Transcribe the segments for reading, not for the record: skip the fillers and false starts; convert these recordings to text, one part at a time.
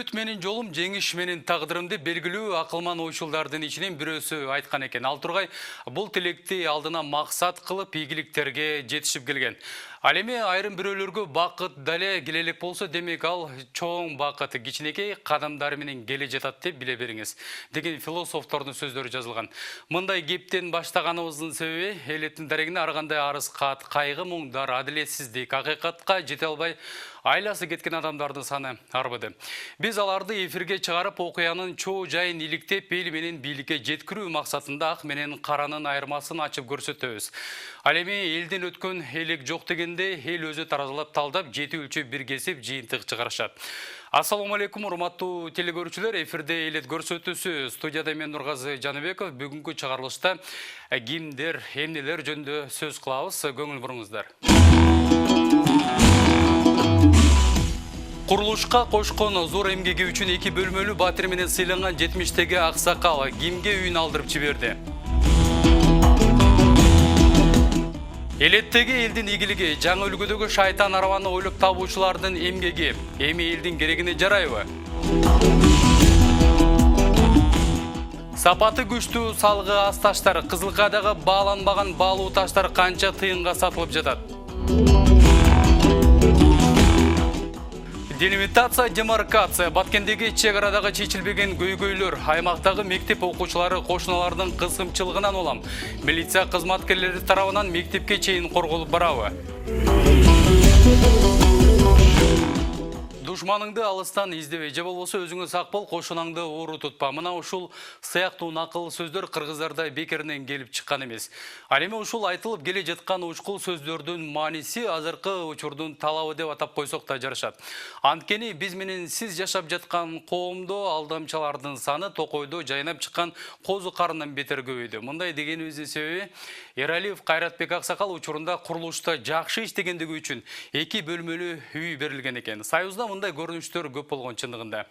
Үмүт менин жолум, жеңиш менин тагдырымды белгилүү акылман ойчулдардын ичинен бирөөсү айткан экен. Ал тургай бул тилекти алдына максат кылып ийгиликтерге жетишип келген. Ал эми айрым бирөөлөргө бакыт дале келелек болсо, демек ал чоң бакыт кичинекей кадамдар менен келе жатат деп биле бериңиз деген философтордун сөздөрү жазылган. Мындай кептен баштаганыбыздын себеби элеттин дарегине ар кандай арыз кат, кайгы муңдар, адилетсиздик, акыйкатка жете албай айласы кеткен адамдардын саны арбыды. Биз аларды эфирге чыгарып, окуянын чоо жайын иликтеп, эл менен бийликке жеткирүү максатында ак менен каранын айырмасын ачып көрсөтөбүз. Ал эми элден өткөн элек жок дегенде, эл өзү таразалап талдап, жети өлчөп бир кесип жыйынтык чыгарышат. Ассаламу алейкум, урматтуу телекөрүүчүлөр. Эфирде элет көрсөтүүсү, студияда мен Нургазы Жаныбеков. Бүгүнкү чыгарылышта кимдер, эмнелер жөнүндө сөз кылабыз. Көңүл буруңуздар. Курулушка кошкон зор эмгеги үчүн 2 бөлмөлүү батир менен сыйланган 70-теги аксакал кимге үйүн алдырып жиберди? Элеттеги элдин ийгилиги, жаңы үлгүдөгү шайтан арабаны ойлоп табуучулардын эмгеги эми элдин керегине жарайбы? Сапаты күчтүү салгы аз таштар, Кызылкайдагы бааланбаган баалуу таштар канча тыйынга сатылып жатат? Делимитация, демаркация, Баткендеги чек арадагы чечилбеген көйгөйлөр, аймактагы мектеп окуучулары кошуналардын кысымчылыгынан улам. Милиция кызматкерлери тарабынан мектепке чейин корголуп барабы? Душманыңды алыстан издебей, же болбосо өзүңө сак бол, кошунаңды оору тутпа. Мына ушул сыяктуу накыл сөздөр кыргыздарда бекеринен келип чыккан эмес. Ал эми ушул айтылып келе жаткан учкул сөздөрдүн мааниси азыркы учурдун талабы деп атап койсок да жарышат. Анткени биз менен сиз жашап жаткан коомдо алдамчылардын саны Токойдо жайнап чыккан козу карындан бетер көбөйдү. Мындай дегенибиздин себеби Эралиев Кайратбек Аксакал учурунда курулушта жакшы иштегендиги үчүн 2 бөлмөлүү үй берилген экен. Союзда мындай көрүнүштөр көп болгон чындыгында.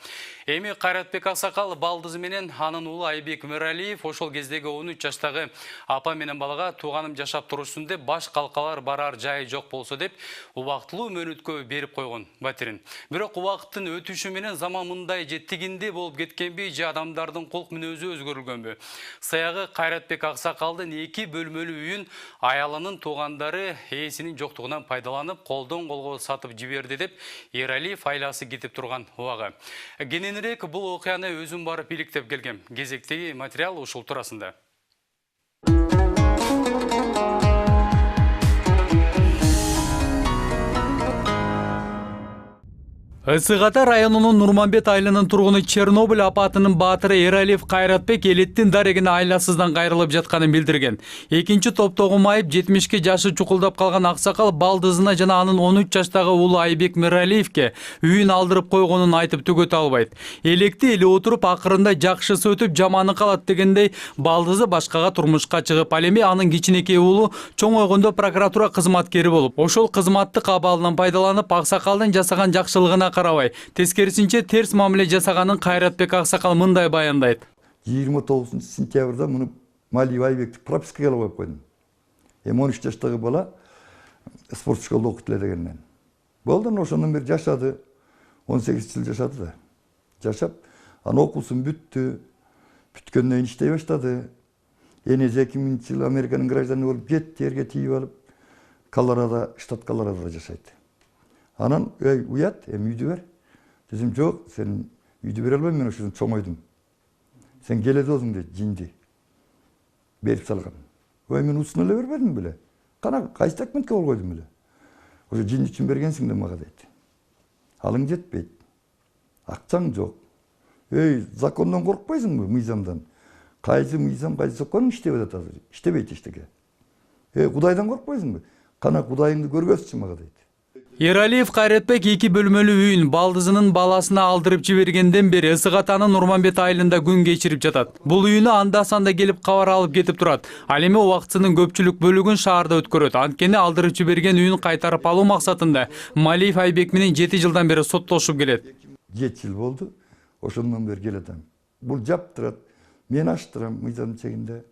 Эми Кайратбек Аксакал балдызы менен анын уулу Айбек Миралиев ошол кездеги 13 жаштагы апа менен балага тууганым жашап турушсун деп баш калкалар барар жайы жок болсо деп убактылуу мөөнөткө берип койгон батирин. Бирок убакыттын өтүшү менен заман мындай же тигинде болуп кеткенби, же адамдардын кулк мүнөзү өзгөрүлгөнбү? Саягы Кайратбек Аксакалдын 2 бөлмөлүү үйүн аялынын туугандары ээсинин жоктугунан пайдаланып, колдон колго сатып жиберди деп Эралиев айласы кетип турган убагы. Кененирээк бул окуяны өзүм барып иликтеп келгем. Кезектеги материал ушул туурасында. Ысык Ата районунун Нурманбет айылынын тургуну Чернобыль апатынын баатыры Эралиев Кайратбек элеттин дарегине айласыздан кайрылып жатканын билдирген. Экинчи топтогу майып 70-ке жашы чукулдап калган аксакал балдызына жана анын 13 жаштагы уулу Айбек Миралиевке үйүн алдырып койгонун айтып түгөтө албайт. Электи эле отуруп, акырында жакшысы өтүп, жаманы калат дегендей балдызы башкага турмушка чыгып, ал эми анын кичинекей уулу чоңойгондо прокуратура кызматкери болуп, ошол кызматтык абалынан пайдаланып, аксакалдын жасаган жакшылыгына карабай, тескерисинче терс мамиле жасаганын Кайратбек Аксакал мындай баяндайт. 29 сентябрда муну Малиев Айбекти пропискага алып койдум. 13 жаштагы бала спорт школда окуйт эле дегенден. Болды, ошондон бери жашады. 18 жыл жашады да. Жашап, анын окуусун бүттү. Бүткөндөн кийин иштей баштады. Энеси 2000 жыл Американын гражданы болуп кетти, жерге тийип алып, Колорадо, штат Колорадода жашайт. Анан уят, эми үйдү бер. Десем, жок, сен үйдү бере албайм, мен ошондон чоңойдум. Сен келе досуң дейт, жинди. Берип салган. Мен усуна эле бербедим беле. Кана кайсы документке кол койдум беле. Ошо жинди үчүн бергенсиң да мага дейт. Алың жетпейт. Акчаң жок. Закондон коркпойсуңбу, мыйзамдан? Кайсы мыйзам, кайсы закон иштеп атат азыр? Иштебейт эчтеке. Кудайдан коркпойсуңбу? Кана кудайыңды көргөзчү мага дейт. Эралиев Кайратбек 2 бөлмөлүү үйүн балдызынын баласына алдырып жибергенден бери Ысык Атанын Нурманбет айылында күн кечирип жатат. Бул үйүнө анда-санда келип кабар алып кетип турат. Ал эми убактысынын көпчүлүк бөлүгүн шаарда өткөрөт. Анткени алдырып жиберген үйүн кайтарып алуу максатында Малиев Айбек менен 7 жылдан бери соттошуп келет. 7 жыл болду. Ошондон бери келатам. Бул жаптырат. Мен аштырам мыйзам чегинде.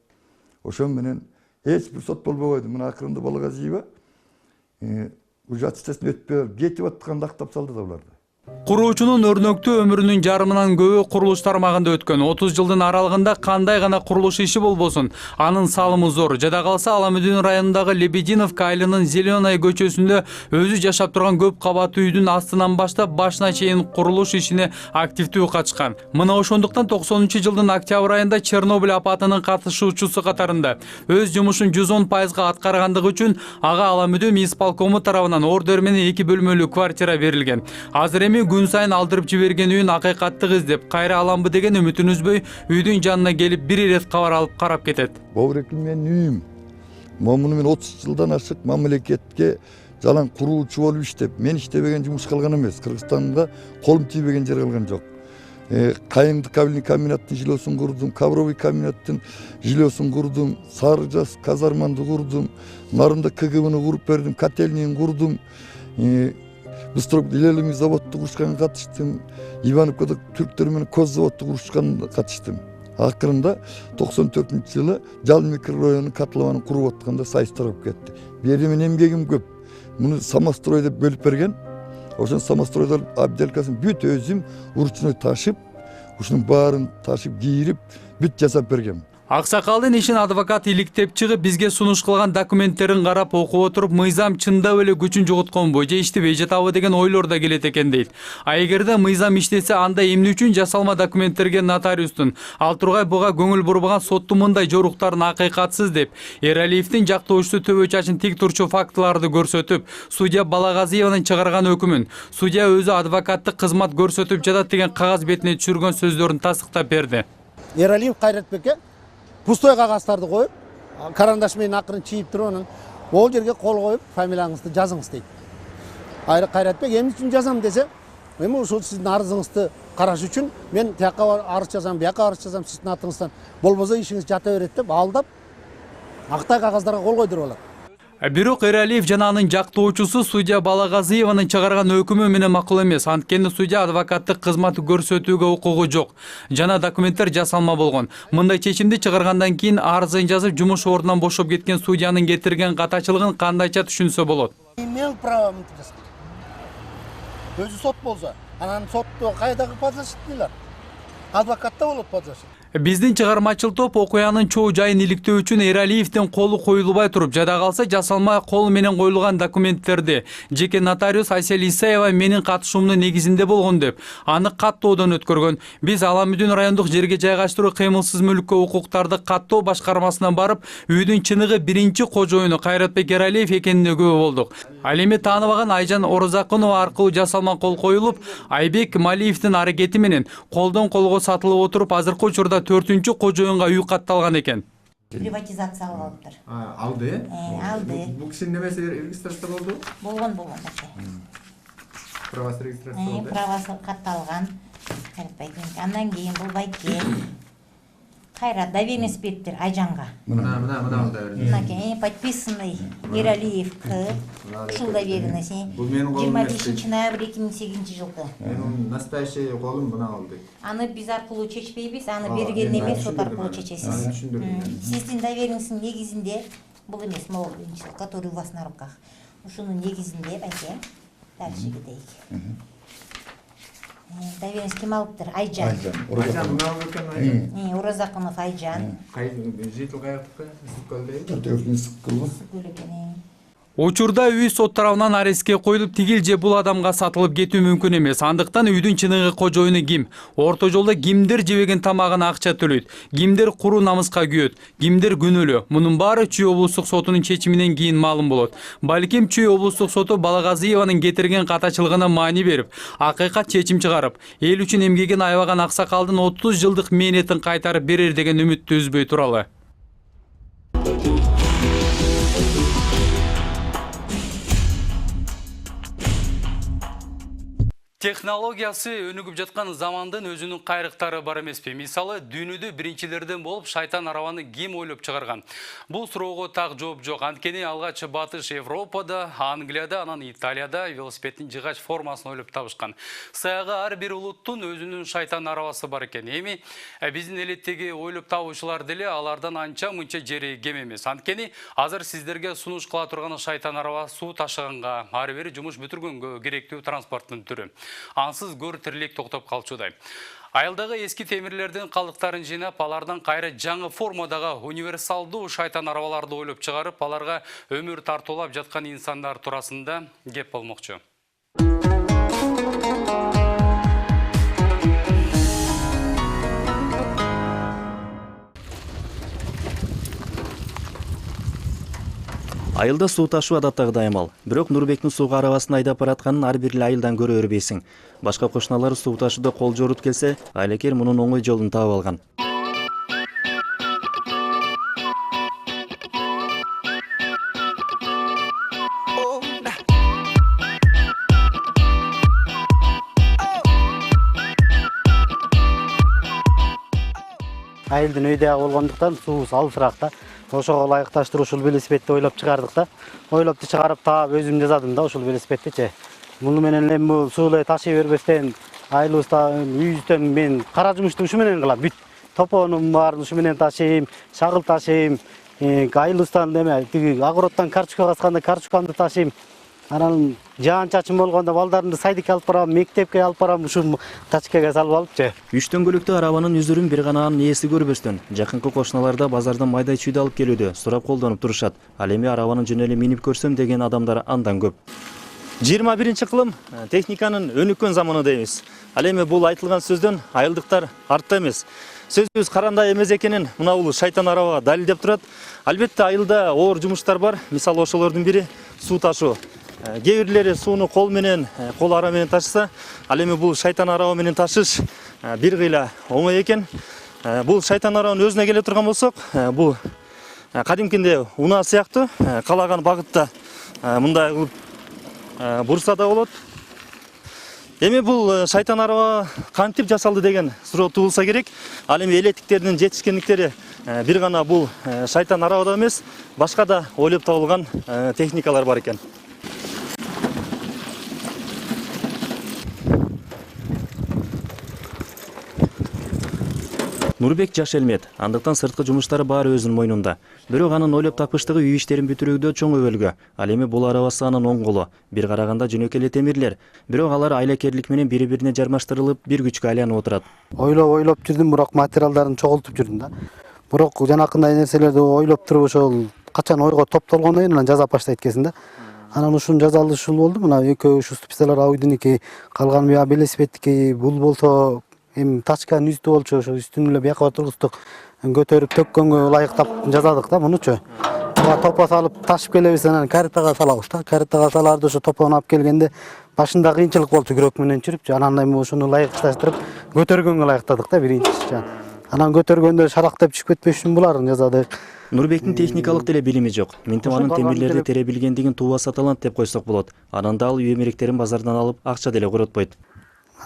Ошон менен эч бир сот болбой койду. Мына акырында Балагазиева уже аттестацияны өтпөй кетип атканды актап салды да буларды. Куруучунун өрнөктүү өмүрүнүн жарымынан көбү курулуш тармагында өткөн. 30 жылдын аралыгында кандай гана курулуш иши болбосун, анын салымы зор. Жада калса Аламүдүн районундагы Лебединовка айылынын Зеленая көчөсүндө өзү жашап турган көп кабаттуу үйдүн астынан баштап башына чейин курулуш ишине активдүү катышкан. Мына ошондуктан 90-жылдын октябрь айында Чернобыль апатынын катышуучусу катарында өз жумушун 110% аткаргандыгы үчүн ага Аламүдүн муниципалкому тарабынан ордер менен 2 бөлмөлүү квартира берилген. Азыр эми күн сайын алдырып жиберген үйүн акыйкаттык издеп, кайра аламбы деген үмүтүн үзбөй, үйдүн жанына келип бир ирет кабар алып карап кетет. Бобуреки менин үйүм. Муну мен 30 жылдан ашык мамлекетке жалаң куруучу болуп иштеп, мен иштебеген жумуш калган эмес. Кыргызстанда колум тийбеген жер калган жок. Кайыңды кабельный комбинаттын жилосун курдум, Кабровый комбинаттын жилосун курдум, Сарыжас казарманды курдум, нарында КГБны куруп бердим, котельныйын курдум. Быстроп илелими заводду курушканга катыштым. Ивановкада түрктөр менен коз заводду курушканга катыштым. Акырында 94-жылы Жалын микрорайонунун котлованын куруп атканда сайыс тарап кетти. Бери мен эмгегим көп. Муну самострой деп бөлүп берген. Ошон самостройдор абделкасын бүт өзүм уручной ташып, ушунун баарын ташып кийирип, бүт жасап бергем. Аксакалдын ишин адвокат иликтеп чыгып, бизге сунуш кылган документтерин карап окуп отуруп, мыйзам чындап эле күчүн жоготконбу же иштебей жатабы деген ойлор да келет экен дейт. А эгерде мыйзам иштесе, анда эмне үчүн жасалма документтерге нотариустун, ал тургай буга көңүл бурбаган соттун мындай жоруктарын акыйкатсыз деп, Эралиевдин жактоочусу төбө чачын тик турчу фактыларды көрсөтүп, судья Балагазиеванын чыгарган өкүмүн, судья өзү адвокаттык кызмат көрсөтүп жатат деген кагаз бетине түшүргөн сөздөрүн тастыктап берди. Эралиев Кайратбекке пустой кагаздарды коюп, карандаш менен акырын чийип туруп, анан ол жерге кол коюп, фамилияңызды жазыңыз дейт. Айры Кайратбек эмне үчүн жазам десе, эми ушул сиздин арызыңызды караш үчүн мен тияка арыз жазам, бияка арыз жазам сиздин атыңыздан, болбосо ишиңиз жата берет деп алдап, актай кагаздарга кол койдуруп алат. Бирок Эралиев жана анын жактоочусу судья Балагазиеванын чыгарган өкүмү менен макул эмес. Анткени судья адвокаттык кызмат көрсөтүүгө укугу жок. Жана документтер жасалма болгон. Мындай чечимди чыгаргандан кийин арызын жазып, жумуш ордунан бошоп кеткен судьянын кетирген катачылыгын кандайча түшүнсө болот? Имел право жасап. Өзү сот болсо, анан сотто кайдагы подзащитныйлар? Адвокатта болот подзащитный. Биздин чыгармачыл топ окуянын чоо жайын иликтөө үчүн Эралиевдин колу коюлбай туруп, жада калса жасалма кол менен коюлган документтерди жеке нотариус Айсел Исаева менин катышуумдун негизинде болгон деп, аны каттоодон өткөргөн. Биз Аламүдүн райондук жерге жайгаштыруу кыймылсыз мүлккө укуктарды каттоо башкармасына барып, үйдүн чыныгы биринчи кожоюну Кайратбек Эралиев экенине күбө болдук. Ал эми тааныбаган Айжан Орозакунова аркылуу жасалма кол коюлуп, Айбек Малиевдин аракети менен колдон колго сатылып отуруп, азыркы учурда 4-чү кожоюнга үй катталган экен. Приватизация алыптыр. Алды. Алды. Бул кишинин немеси регистрация болду? Болгон. Правасы регистрация болду. Правасы катталган. Андан кийин бул байке Кайрат доверенность бериптир Айжанга. Мына алды. Мынакей подписанный Эралиев К. Ушул доверенность. Бул менин колум 25 ноябрь 2008-жылды. Менин настоящий колум мына алды. Аны биз аркылуу чечпейбиз, аны берген эмес, сот аркылуу чечесиз. Сиздин доверенностьтин негизинде бул эмес, могул который у вас на руках. Ушунун негизинде байке дальше кетейик. Доверенность ким алыптыр? Айжан. Айжан мына алып экен. Орозакунов Айжан. Житил каяктыкы? Сыккөлдөйбү. Төртөсүн сыккылып. Күлүгүнү. Учурда үй сот тарабынан арестке коюлуп, тигил же бул адамга сатылып кетүү мүмкүн эмес. Андыктан үйдүн чыныгы кожоюну ким? Орто жолдо кимдер жебеген тамагына акча төлөйт? Кимдер куру намыска күйөт? Кимдер күнөөлүү? Мунун баары Чүй облустук сотунун чечиминен кийин маалым болот. Балким Чүй облустук соту Балагазиеванын кетирген катачылыгына маани берип, акыйкат чечим чыгарып, эл үчүн эмгегин аябаган аксакалдын 30 жылдык мээнетин кайтарып берер деген үмүттү үзбөй туралы. Технологиясы өнүгүп жаткан замандын өзүнүн кайрыктары бар эмеспи? Мисалы, дүйнөдө биринчилерден болуп шайтан арабаны ким ойлоп чыгарган? Бул суроого так жооп жок. Анткени алгач Батыш Европада, Англияда, анан Италияда велосипеддин жыгач формасын ойлоп табышкан. Саяга ар бир улуттун өзүнүн шайтан арабасы бар экен. Эми биздин элеттеги ойлоп табуучулар деле алардан анча мынча жери кем эмес. Анткени азыр сиздерге сунуш кыла турган шайтан араба суу ташыганга, ар бири жумуш бүтүргөнгө керектүү транспорттун түрү. Ансыз көр тирлик токтоп калчудай. Айылдагы эски темирлердин калдыктарын жыйнап, алардан кайра жаңы формадагы универсалдуу шайтан арабаларды ойлоп чыгарып, аларга өмүр тартуулап жаткан инсандар туурасында кеп болмокчу. Айылда суу ташуу адаттагыдай амал. Бирок Нурбектин сууга арабасын айдап баратканын ар бир айылдан көрө өрбейсиң. Башка кошуналары суу ташууда кол жорут келсе, айлакер мунун оңой жолун таап алган. Айылдын өйдө болгондуктан суубуз алысыраак да. Ошого ылайыкташтырып ушул велосипедти ойлоп чыгардык да. Ойлоп чыгарып таап өзүм жазадым да ушул велосипедтичи. Муну менен эми бул суулай ташый бербестен айылыбызда үйүбүздөн мен кара жумушту ушу менен кылам. Бүт топонум бар, ушу менен ташыйм, шагыл ташыйм. Айылыбыздан эме тиги огороддон карточка касканда карточкамды ташыйм. Анан жаан чачым болгондо балдарымды садикке алып барам, мектепке алып барам, ушу тачкага салып алыпчы. Үч дөңгөлөктүү арабанын үзүрүн бир гана анын ээси көрбөстөн, жакынкы кошуналарда базардан майда чүйдү алып келүүдө сурап колдонуп турушат. Ал эми арабанын жөн эле минип көрсөм деген адамдар андан көп. 21-кылым техниканын өнүккөн заманы дейбиз. Ал эми бул айтылган сөздөн айылдыктар артта эмес. Сөзүбүз карандай эмес экенин мына бул шайтан араба далилдеп турат. Албетте айылда оор жумуштар бар. Мисалы ошолордун бири суу ташуу. Кээ бирлери сууну кол менен, кол ара менен ташыса, ал эми бул шайтан араба менен ташыш бир кыйла оңой экен. Бул шайтан арабанын өзүнө келе турган болсок, бул кадимкинде унаа сыяктуу, каалаган багытта мындай кылып бурса да болот. Эми бул шайтан араба кантип жасалды деген суроо туулса керек. Ал эми элетиктердин жетишкендиктери бир гана бул шайтан арабада эмес, башка да ойлоп табылган техникалар бар экен. Нурбек жаш элмет, андыктан сырткы жумуштары баары өзүнүн мойнунда. Бирок анын ойлоп тапкычтыгы үй иштерин бүтүрүүдө чоң өбөлгө. Ал эми бул арабасы анын оң колу. Бир караганда жөнөкөй эле темирлер, бирок алар айлакерлик менен бири-бирине жармаштырылып, бир күчкө айланып отурат. Ойлоп жүрдүм, бирок материалдарын чогултуп жүрдүм да. Бирок жанакындай нерселерди ойлоп туруп ошол качан ойго топтолгондон кийин анан жаза баштайт экенсиң да. Анан ушуну жазалы ушул болду. Мына экөө ушу специалар ауйдуники, калган велосипедтики, бул болсо эми тачканын үстү болчу, ошо үстүн эле бияка тургуздук. Көтөрүп төккөнгө ылайыктап жазадык да мунучу. Буга топо салып ташып келебиз, анан каретага салабыз да. Каретага саларды ошо топону алып келгенде башында кыйынчылык болчу, күрөк менен жүрүпчү. Анан эми ушуну ылайыкташтырып көтөргөнгө ылайыктадык да биринчи. Анан көтөргөндө шарактап түшүп кетпеш үчүн буларын жазадык. Нурбектин техникалык деле билими жок. Минтип анын темирлерди тере билгендигин тубаса талант деп койсок болот. Анан да ал үй эмеректерин базардан алып акча деле коротпойт.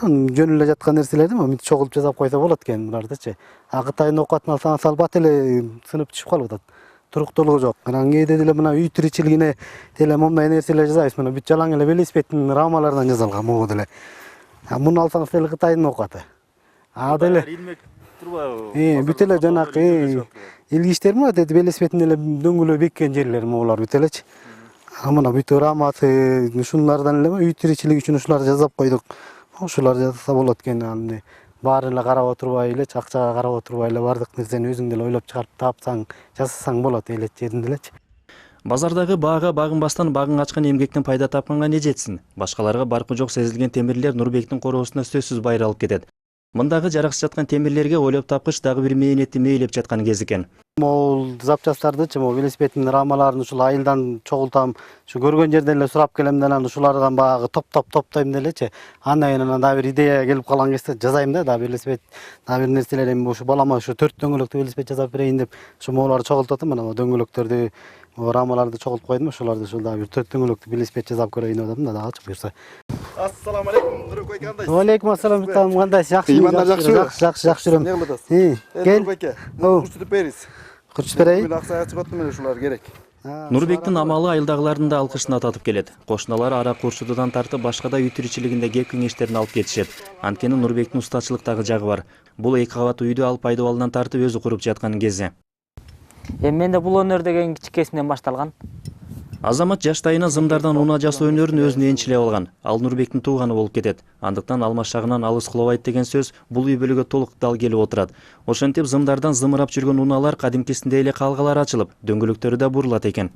Жөн эле жаткан нерселерди мынтип чогулуп жасап койсо болот экен булардычы. Кытайдын оокатын алсаңыз албат эле сынып түшүп калып атат. Туруктуулугу жок. Анан кээде деле мына үй тиричилигине деле момундай нерселер жасайбыз. Мына бүт жалаң эле велосипедтин рамаларынан жасалган могу деле. Муну алсаңыз деле Кытайдын оокаты. Деле бүт эле жанакы илгичтер мына велосипедтин эле дөңгөлө беккен жерлери могулар бүт элечи. Мына бүт рамасы ушулардан эле үй тиричилиги үчүн ушуларды жасап койдук. Ушулар жасаса болот экен. Аны баарын эле карап отурбай эле, акчага карап отурбай эле бардык нерсени өзүң деле ойлоп чыгарып тапсаң, жасасаң болот элет жерин делечи. Базардагы баага багынбастан багын ачкан эмгектин пайда тапканга не жетсин? Башкаларга баркы жок сезилген темирлер Нурбектин короосуна сөзсүз байыр алып кетет. Мындагы жараксыз жаткан темирлерге ойлоп тапкыч дагы бир мээнетти мээлеп жаткан кез экен. Могул запчастардычы, могу велосипедтин рамаларын ушул айылдан чогултам, ушу көргөн жерден эле сурап келем да, анан ушулардан багы топтойм делечи. Андан кийин анан дагы бир идея келип калган кезде жасайм да, дагы велосипед, дагы бир нерселер эми ушу балама ушу 4 дөңгөлөктүү велосипед жасап берейин деп, ушу могуларды чогултуп атам, мына дөңгөлөктөрдү, рамаларды чогултуп койдум, ошолорду ушул дагы бир 4 дөңгөлөктүү велосипед жасап көрөйүн деп атам да, дагычы буюрса. Ассаламу алейкум, Нурбек кандайсыз? Алейкум ассалам, кандайсыз? Жакшы жүрөм. Не кыласыз? Кел. Нурбек, курчутуп бериңиз. Курчуп берейин. Бул акчага чыгып менен ушулар керек. Нурбектин амалы айылдагылардын да алкышына татып келет. Кошуналары ара курчутуудан тартып башка да үй тиричилигинде кеп кеңештерин алып кетишет. Анткени Нурбектин устачылыктагы жагы бар. Бул 2 кабат үйдү ал пайдалануудан тартып өзү куруп жаткан кези. Менде бул өнөр деген кичикесинен башталган. Азамат жаштайынан зымдардан унаа жасоо өнөрүн өзүнө энчилеп алган. Ал Нурбектин тууганы болуп кетет. Андыктан алма шагынан алыс кылабайт деген сөз бул үй бүлөгө толук дал келип отурат. Ошентип зымдардан зымырап жүргөн унаалар кадимкисиндей эле калгалар ачылып, дөңгөлөктөрү да бурулат экен.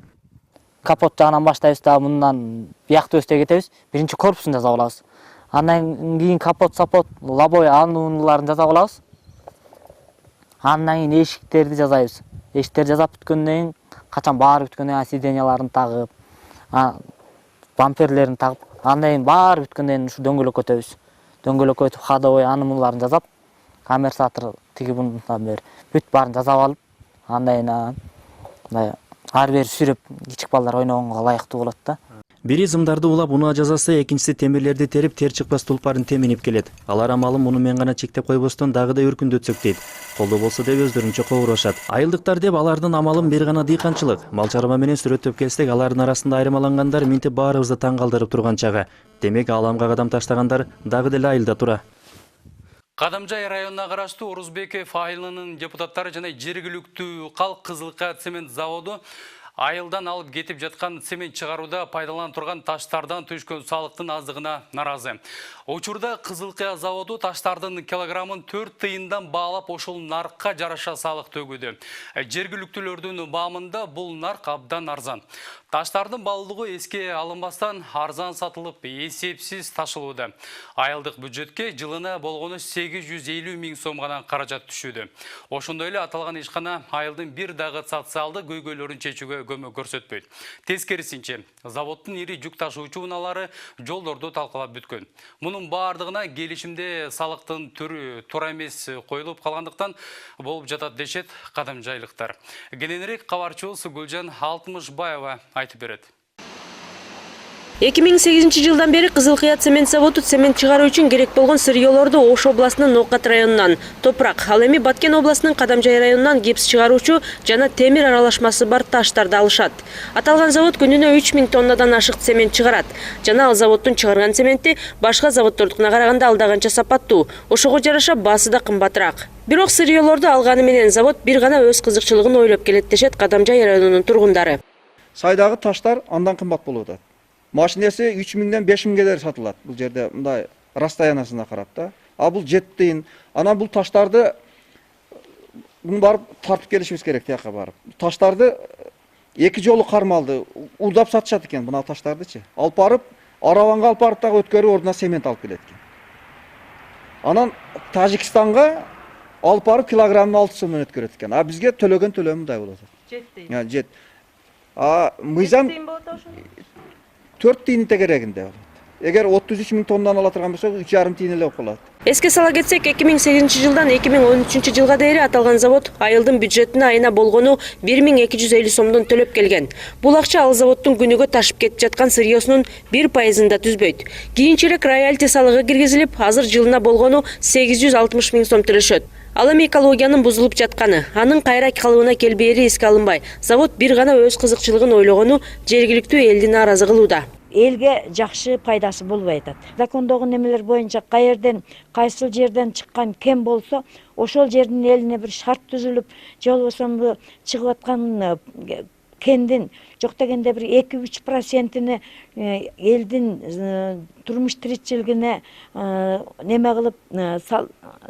Капот жагынан баштайбыз да мындан биякты өстө кетебиз. Биринчи корпусун жасап алабыз. Андан кийин капот, лобой анын унааларын жасап алабыз. Андан кийин эшиктерди жасайбыз. Эшиктерди жасап бүткөндөн кийин качан баары бүткөндөн кийин сиденьяларын тагып, бамперлерин тагып, андан кийин баары бүткөндөн кийин ушу дөңгөлөккө өтөбүз. Дөңгөлөккө өтүп ходовой анын мунуларын жасап, коммерсатор тиги мындан бери бүт баарын жасап алып, андан кийин ар бери сүрөп кичик балдар ойногонго ылайыктуу болот да. Бири зымдарды улап унаа жасаса, экинчиси темирлерди терип тер чыкпас тулпарын теминип келет. Алар амалын муну менен гана чектеп койбостон дагы да өркүндөтсөк дейт. Колдо болсо деп өздөрүнчө кобурушат. Айылдыктар деп алардын амалын бир гана дыйканчылык. Мал чарба менен сүрөттөп келсек, алардын арасында айырмалангандар минтип баарыбызды таң калтырып турган чагы. Демек аламга кадам таштагандар дагы деле айылда тура. Кадамжай районуна караштуу Орузбеков айылынын депутаттары жана жергиликтүү Калк Кызылкая цемент заводу айылдан алып кетип жаткан цемент чыгарууда пайдаланып турган таштардан түшкөн салыктын аздыгына наразы. Учурда Кызылкая заводу таштардын килограммын 4 тыйындан баалап ошол наркка жараша салык төгүүдө. Жергиликтүүлөрдүн баамында бул нарк абдан арзан. Таштардын баалуулугу эске алынбастан арзан сатылып, эсепсиз ташылууда. Айылдык бюджетке жылына болгону 850 миң сом гана каражат түшүүдө. Ошондой эле аталган ишкана айылдын бир дагы социалдык көйгөйлөрүн чечүүгө көмөк көрсөтпөйт. Тескерисинче, заводдун ири жүк ташуучу унаалары жолдорду талкалап бүткөн. Мунун баардыгына келишимде салыктын түрү туура эмес коюлуп калгандыктан болуп жатат дешет кадамжайлыктар. Кененирээк кабарчыбыз Гүлжан Алтымышбаева айтып берет. 2008 жылдан бери Кызылкая цемент заводу цемент чыгаруу үчүн керек болгон сырьёлорду Ош областынын Ноокат районунан, топурак, ал эми Баткен областынын Кадамжай районунан гипс чыгаруучу жана темир аралашмасы бар таштарды алышат. Аталган завод күнүнө 3000 тоннадан ашык цемент чыгарат. Жана ал заводдун чыгарган цементи башка заводдордукуна караганда алдаганча сапаттуу, ошого жараша баасы да кымбатыраак. Бирок сырьёлорду алганы менен завод бир гана өз кызыкчылыгын ойлоп келет дешет Кадамжай районунун тургундары. Сайдагы таштар андан кымбат болуп атат. Машинеси 3000ден 5000ге дейин сатылат. Бул жерде мындай расстояниясына карап да. А бул 7 тыйын. Анан бул таштарды муну барып тартып келишибиз керек тияка барып. Таштарды эки жолу кармалды. Улдап сатышат экен мына таштардычы. Алып барып, Араванга алып барып дагы өткөрүп ордуна цемент алып келет экен. Анан Тажикстанга алып барып килограммын 6 сом менен өткөрөт экен. А бизге төлөгөн төлөмү мындай болот. 7 тыйын. Жет. Мыйзам 4 тыйын тегерегинде. Эгер 33 миң тоннаны ала турган болсок, 3,5 тыйын эле болуп калат. Эске сала кетсек, 2008 жылдан 2013 жылга дейин аталган завод айылдын бюджетине айына болгону 1250 сомдон төлөп келген. Бул акча ал заводдун күнүгө ташып кетип жаткан сырьёсунун 1% да түзбөйт. Кийинчерээк роялти салыгы киргизилип, азыр жылына болгону 860 миң сом төлөшөт. Ал эми экологиянын бузулуп жатканы, анын кайра калыбына келбери эске алынбай, завод бир гана өз кызыкчылыгын ойлогону жергиликтүү элди нааразы кылууда. Элге жакшы пайдасы болбой атат. Закондогу немелер боюнча кайсыл жерден чыккан кем болсо, ошол жердин элине бир шарт түзүлүп, же болбосо чыгып аткан кендин жок дегенде бир 2-3%-ини элдин турмуш тиричилигине неме кылып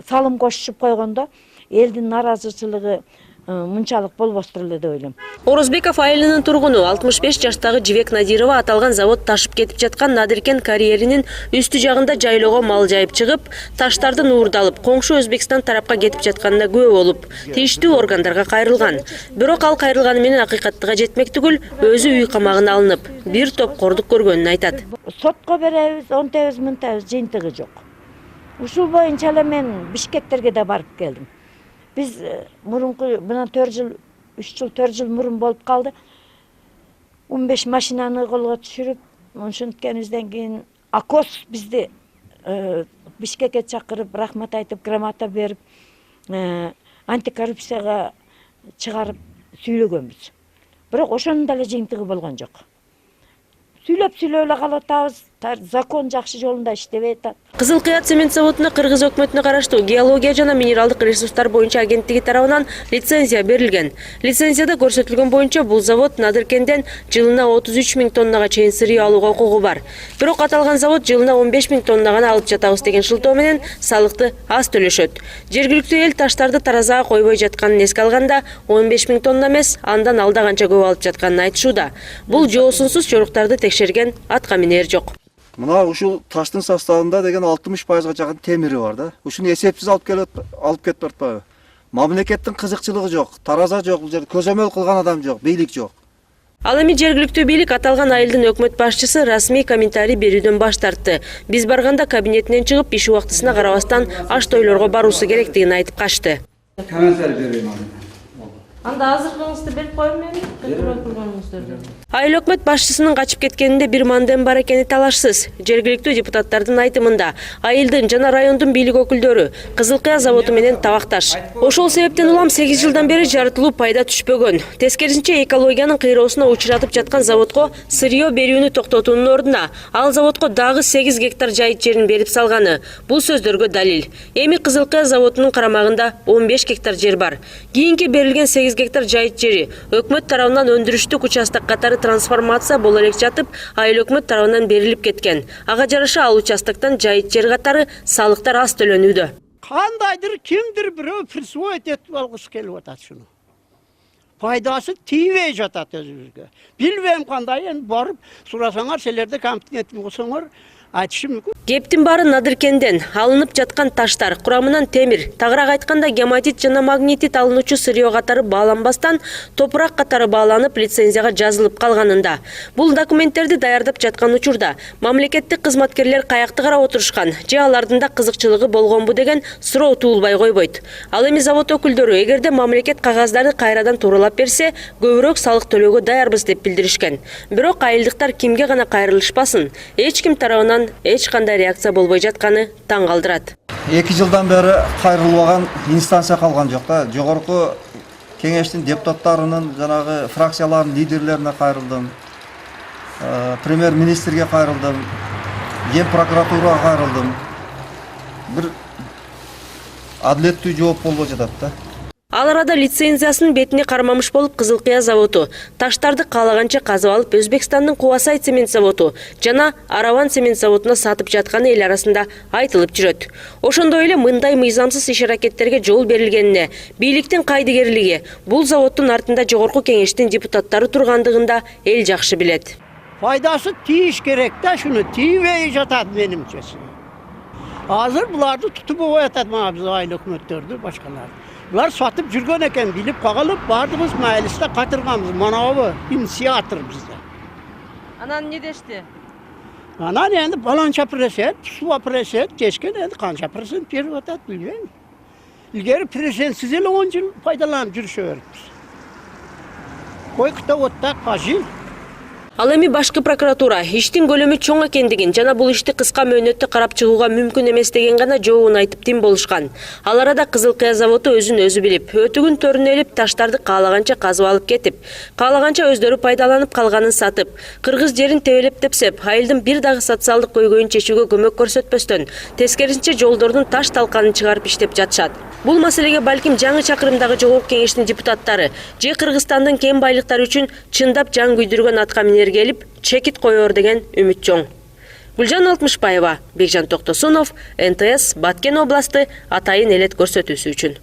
салым кошуп койгондо элдин нааразычылыгы мынчалык болбостур эле деп ойлойм. Орузбеков айылынын тургуну 65 жаштагы Жибек Надирова аталган завод ташып кетип жаткан Надиркен карьеринин үстү жагында жайлоого мал жайып чыгып, таштардын уурдалып, коңшу Өзбекстан тарапка кетип жатканына күбө болуп, тийиштүү органдарга кайрылган. Бирок ал кайрылганы менен акыйкаттыга жетмек түгүл, өзү үй камагына алынып, бир топ кордук көргөнүн айтат. Сотко беребиз, онтебиз, мынтебиз, жыйынтыгы жок. Ушул боюнча эле мен Бишкектерге да барып келдим. Biz murunku buna 4 жыл murun bolup kaldı. 15 maşinanı kolga düşürüp, şuntkemizden keyin Akos bizdi Bişkek'e çakırıp, rahmat aytıp, gramata berip, antikorrupsiyaga çıgarıp süylөгөнбүз. Бирок ошонун деле жыйынтыгы болгон жок. Сүйлөп эле калып атабыз, закон жакшы жолунда иштебей атат. Кызыл Кыят цемент заводуна Кыргыз өкмөтүнө караштуу геология жана минералдык ресурстар боюнча агенттиги тарабынан лицензия берилген. Лицензияда көрсөтүлгөн боюнча бул завод Надыркенден жылына 33 000 тоннага чейин сырьё алууга укугу бар. Бирок аталган завод жылына 15 000 тонна гана алып жатабыз деген шылтоо менен салыкты аз төлөшөт. Жергиликтүү эл таштарды таразага койбой жатканын эске алганда 15 000 тонна эмес, андан алда канча көп алып жатканын айтышууда. Бул жоосунсуз чоруктарды текшерген атка минер жок. Мына ушул таштын составында деген 60%га жакын темири бар да. Ушуну эсепсиз алып кетип атпайбы? Мамлекеттин кызыкчылыгы жок, тараза жок, бул жерде көзөмөл кылган адам жок, бийлик жок. Ал эми жергиликтүү бийлик аталган айылдын өкмөт башчысы расмий комментарий берүүдөн баш тартты. Биз барганда кабинетинен чыгып, иш убактысына карабастан аш тойлорго баруусу керектигин айтып качты. Комментарий берейин. Анда азыркыңызды берип коеюн эми, айыл өкмөт башчысынын качып кеткенинде бир мандем бар экени талашсыз. Жергиликтүү депутаттардын айтымында айылдын жана райондун бийлик өкүлдөрү Кызыл Кыя заводу менен табакташ. Ошол себептен улам 8 жылдан бери жарытылуу пайда түшпөгөн. Тескерисинче экологиянын кыйроосуна учуратып жаткан заводко сырьё берүүнү токтотуунун ордуна ал заводко дагы 8 гектар жайыт жерин берип салганы. Бул сөздөргө далил. Эми Кызыл Кыя заводунун карамагында 15 гектар жер бар. Кийинки берилген 8 гектар жайыт жери өкмөт тарабынан өндүрүштүк участок катары трансформация боло элек жатып, айыл өкмөт тарабынан берилип кеткен. Ага жараша ал участоктон жайыт жер катары салыктар аз төлөнүүдө. Кандайдыр кимдир бирөө присвоить этип алгысы келип атат шуну. Пайдасы тийбей жатат өзүбүзгө. Билбейм кандай, эми барып сурасаңар, силерде компетентный болсоңор айтышым мүмкүн. Кептин баары Надыркенден алынып жаткан таштар, курамынан темир, тагыраак айтканда гематит жана магнетит алынуучу сырьё катары бааланбастан топурак катары бааланып лицензияга жазылып калганында. Бул документтерди даярдап жаткан учурда мамлекеттик кызматкерлер каякты карап отурушкан, же алардын да кызыкчылыгы болгонбу деген суроо туулбай койбойт. Ал эми завод өкүлдөрү эгерде мамлекет кагаздарды кайрадан тууралап берсе, көбүрөөк салык төлөөгө даярбыз деп билдиришкен. Бирок айылдыктар кимге гана кайрылышпасын, эч ким тарабынан эч кандай реакция болбой жатканы таң калтырат. 2 жылдан бери кайрылбаган инстанция калган жок да. Жогорку кеңештин депутаттарынын, жанагы фракциялардын лидерлерине кайрылдым. Премьер-министрге кайрылдым. Ген прокуратурага кайрылдым. Бир адилеттүү жооп болбой жатат да. Ал арада лицензиясынын бетине кармамыш болуп Кызыл Кыя заводу, таштарды каалаганча казып алып Өзбекстандын Кубасай цемент заводу жана Араван цемент заводуна сатып жатканы эл арасында айтылып жүрөт. Ошондой эле мындай мыйзамсыз иш-аракеттерге жол берилгенине, бийликтин кайдыгерлиги, бул заводдун артында жогорку кеңештин депутаттары тургандыгын да эл жакшы билет. Пайдасы тийиш керек да, шуну тийбей жатат менимче. Азыр буларды тутуп коятат мага биз айыл өкмөттөрдү, башкаларды. Bular satıp жүргөн экен, билип кагалып, бардыгыбыз мажилисте катырганбыз. Манабы инициатор бизде. Анан не дешти? Анан эndi баланча процент, суа процент, кечкен эndi канча процент берип атат билбейм. Илгери президентсиз эле 10 жыл пайдаланып жүрүшөбүз. Койкута оттак кажил. Ал эми башкы прокуратура иштин көлөмү чоң экендигин жана бул ишти кыска мөөнөттө карап чыгууга мүмкүн эмес деген гана жообун айтып тим болушкан. Ал арада Кызыл Кыя заводу өзүн өзү билип, өтүгүн төрүнө илип таштарды каалаганча казып алып кетип, каалаганча өздөрү пайдаланып калганын сатып, кыргыз жерин тебелеп тепсеп, айылдын бир дагы социалдык көйгөйүн чечүүгө көмөк көрсөтпөстөн, тескерисинче жолдордун таш талканын чыгарып иштеп жатышат. Бул маселеге балким жаңы чакырымдагы жогорку кеңештин депутаттары же Кыргызстандын кен байлыктары үчүн чындап жан күйдүргөн атка минер келип чекит коёр деген үмүт чоң. Гүлжан Алтмышбаева, Бекжан Токтосунов, НТС, Баткен областы атайын элет көрсөтүүсү үчүн.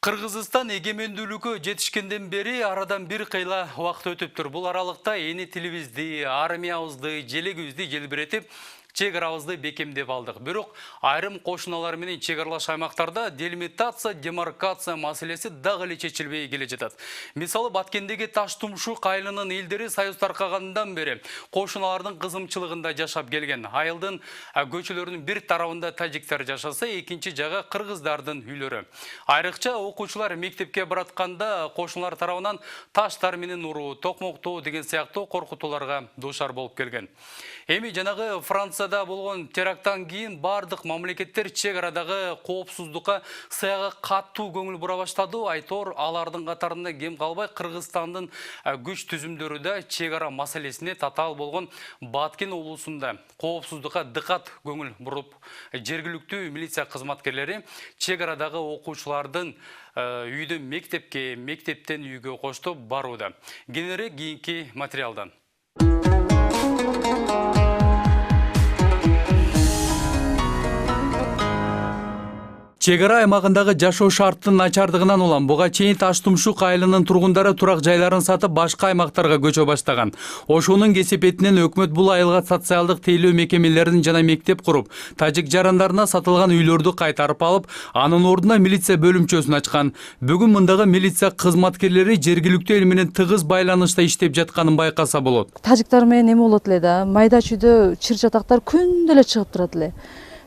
Кыргызстан эгемендүүлүккө жетишкенден бери арадан бир кыйла убакыт өтүптүр. Бул аралыкта эни тилибизди, армиябызды, желегибизди желбиретип, чек арабызды бекемдеп алдык. Бирок айрым кошуналар менен чек аралаш аймактарда делимитация, демаркация маселеси дагы эле чечилбей келе жатат. Мисалы Баткендеги Таш Тумшук айылынын элдери союз таркагандан бери кошуналардын кызымчылыгында жашап келген. Айылдын көчөлөрүнүн бир тарабында тажиктер жашаса, экинчи жагы кыргыздардын үйлөрү. Айрыкча окуучулар мектепке баратканда кошуналар тарабынан таштар менен уруу, токмоктоо деген сыяктуу коркутууларга дуушар болуп келген. Эми жанагы Франция Францияда болгон теракттан кийин бардык мамлекеттер чек арадагы коопсуздукка саяга каттуу көңүл бура баштады. Айтор алардын катарында кем калбай Кыргызстандын күч түзүмдөрү да чек ара маселесине татаал болгон Баткен облусунда коопсуздукка дыкат көңүл буруп, жергиликтүү милиция кызматкерлери чек арадагы окуучулардын үйдөн мектепке, мектептен үйгө коштоп барууда. Кененирээк кийинки материалдан. Чек ара аймагындагы жашоо шарттын начардыгынан улам буга чейин Таштумшук айылынын тургундары турак жайларын сатып башка аймактарга көчө баштаган. Ошонун кесепетинен өкмөт бул айылга социалдык тейлөө мекемелерин жана мектеп куруп, тажик жарандарына сатылган үйлөрдү кайтарып алып, анын ордуна милиция бөлүмчөсүн ачкан. Бүгүн мындагы милиция кызматкерлери жергиликтүү эл менен тыгыз байланышта иштеп жатканын байкаса болот. Тажиктар менен эме болот эле да, майда чүйдө чыр жатактар күндө эле чыгып турат эле.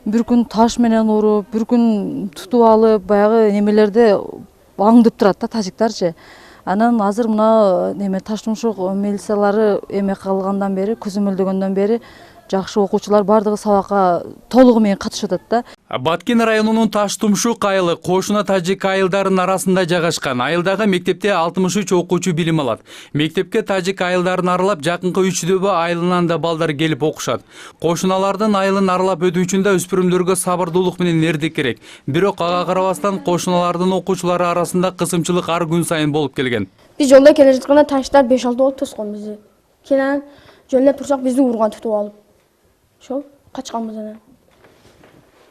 Bir gün taş menen urup, bir gün tutup alıp, баягы немелерде аңдып турат да тажиктарчы. Анан азыр мына неме Таштумшук милициялары эме калгандан бери, көзөмөлдөгөндөн бери жакшы окуучулар бардыгы сабакка толугу менен катышып атат да. Баткен районунун Таштумшук айылы кошуна тажик айылдарынын арасында жайгашкан. Айылдагы мектепте 63 окуучу билим алат. Мектепке тажик айылдарын аралап жакынкы 3дөбө айылынан да балдар келип окушат. Кошуналардын айылын аралап өтүү үчүн да өспүрүмдөргө сабырдуулук менен эрдик керек. Бирок ага карабастан кошуналардын окуучулары арасында кысымчылык ар күн сайын болуп келген. Биз жолдо келе жатканда таштар 5-6 болуп тоскон бизди. Кенен жөндөп турсак бизди урган тутуп алып. Ошол качканбыз анан.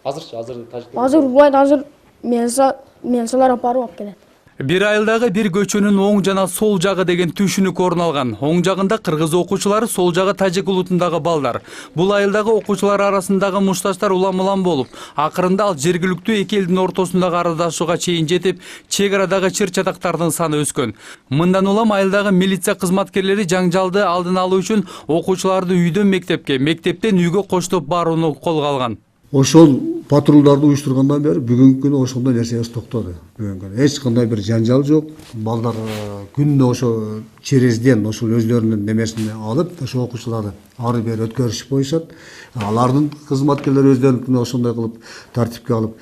Азыр урбайт, азыр милициялар апарып алып келет. Bir айылдагы bir көчөнүн оң жана сол жагы деген түшүнүк орун алган. Оң жагында кыргыз окуучулары, сол жагы тажик улутундагы балдар. Бул айылдагы окуучулар арасындагы мушташтар улам-улам болуп, акырында ал жергиликтүү эки элдин ортосундагы арадашууга чейин жетип, чек арадагы чыр-чатактардын саны өскөн. Мындан улам айылдагы милиция кызматкерлери жаңжалды алдын алуу үчүн окуучуларды үйдөн мектепке, мектептен үйгө коштоп барууну колго алган. Ошол патрулдарды уюштургандан бери бүгүнкү күнү ошондой нерсебиз токтоду. Бүгүнкү эч кандай бир жанжал жок. Балдар күндө ошо черезден ошол өзлөрүнүн немесине алып, ошо окуучуларды ары бери өткөрүшүп коюшат. Алардын кызматкерлери өздөрүнүн ошондой кылып тартипке алып,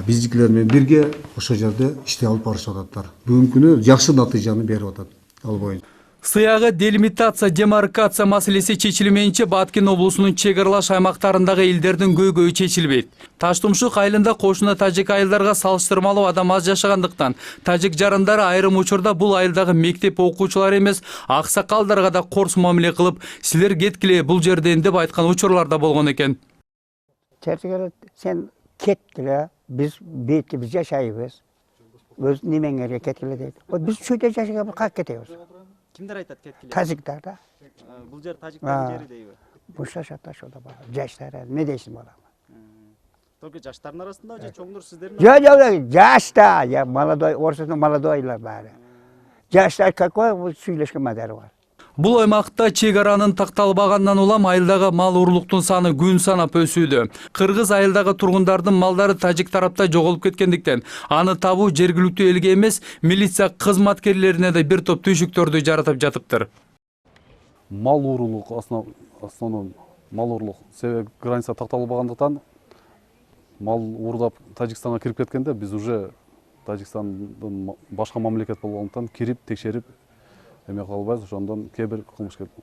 биздикилер менен бирге ошол жерде иштеп алып барышып ататтар. Бүгүнкү күнү жакшы натыйжаны берип атат. Ал боюнча Сыягы делимитация, демаркация маселеси чечилмейинче Баткен облусунун чек аралаш аймактарындагы элдердин көйгөйү чечилбейт. Таштумшук айылында кошуна тажик айылдарга салыштырмалуу адам аз жашагандыктан, тажик жарандары айрым учурда бул айылдагы мектеп окуучулары эмес, аксакалдарга да корс мамиле кылып, силер кеткиле бул жерден деп айткан учурлар да болгон экен. Чечилет, сен кеткиле, биз бетти биз жашайбыз. Өз немеңерге кеткиле дейт. Биз чүйдө жашайбыз, как кетебиз? Kimler aytat ketkile? Tazikler da. Bul yer taciklerin yeri deybi. Bu şaşatta şurada var. Yaşlar ne deysin bana? Только жаштардын арасында же чоңдор сиздердин? Yok yaşta ya maladoy ortasında maladoylar bari. Yaşlar какой bu söyleşme madari var. Бул аймакта чек аранын такталбагандан улам айылдагы мал урурлуктун саны күн санап өсүүдө. Кыргыз айылдагы тургундардын малдары тажик тарапта жоголуп кеткендиктен, аны табуу жергиликтүү элге эмес, милиция кызматкерлерине да бир топ түйшүктөрдү жаратып жатыптыр. Мал урурлук основной мал урурлук себеби граница такталбагандыктан мал уурдап Тажикстанга кирип кеткенде биз уже Тажикстандын башка мамлекет болгондуктан кирип текшерип эме калбайбыз, ошондон кээ бир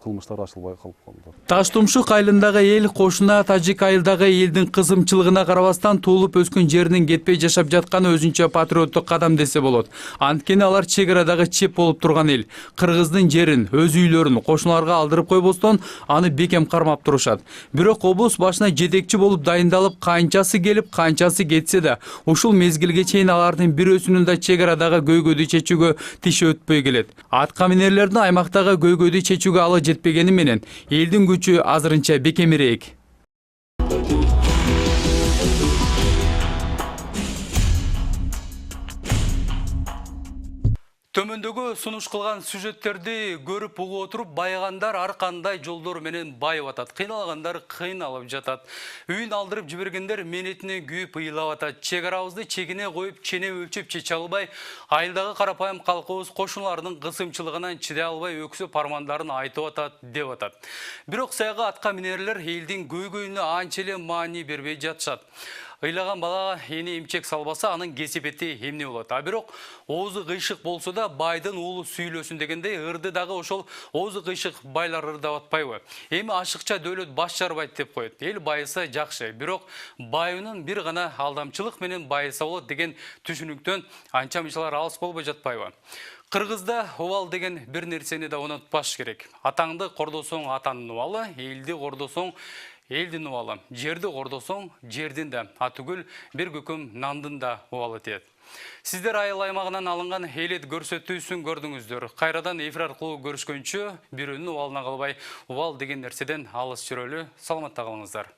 кылмыштар ачылбай калып калды. Таштумшук айылындагы эл кошуна тажик айылдагы элдин кызымчылыгына карабастан туулуп өскөн жеринен кетпей жашап жатканы өзүнчө патриоттук кадам десе болот. Анткени алар чек арадагы чеп болуп турган эл. Кыргыздын жерин, өз үйлөрүн кошуналарга алдырып койбостон аны бекем кармап турушат. Бирок облус башына жетекчи болуп дайындалып, канчасы келип, канчасы кетсе да, ушул мезгилге чейин алардын бирөөсүнүн да чек арадагы көйгөйдү чечүүгө тиши өтпөй келет. Аткаминерлердин аймактагы көйгөйдү чечүүгө алы жетпегени менен элдин күчү азырынча бекемирээк. Төмөндөгү сунуш кылган сюжеттерди көрүп угуп отуруп, байыгандар ар кандай жолдор менен байып атат, кыйналгандар кыйналып жатат. Үйүн алдырып жибергендер менетине күйүп ыйлап атат. Чек арабызды чегине коюп, чене өлчөп чече албай, айылдагы карапайым калкыбыз кошуналардын кысымчылыгынан чыдай албай өксүп армандарын айтып атат, деп атат. Бирок саяга атка минерлер элдин көйгөйүнө анча эле маани бербей жатышат. Ыйлаган балага эне эмчек салбаса, анын кесепети эмне болот? А бирок оозу кыйшык болсо да байдын уулу сүйлөсүн дегендей, ырды дагы ошол оозу кыйшык байлар ырдап атпайбы? Эми ашыкча дөөлөт баш жарбайт деп коет. Эл байыса жакшы, бирок байынын бир гана алдамчылык менен байыса болот деген түшүнүктөн анча мынчалар алыс болбой жатпайбы? Кыргызда убал деген бир нерсени да унутпаш керек. Атаңды кордосоң атанын убалы, элди кордосоң элдин убалы, жерди кордосоң жердин да, атүгүл бир көкөм нандын да убалы тиет. Сиздер айыл аймагынан алынган элет көрсөтүүсүн көрдүңүздөр. Кайрадан эфир аркылуу көрүшкөнчө бирөөнүн убалына калбай, убал деген нерседен алыс жүрөлү. Саламатта калыңыздар.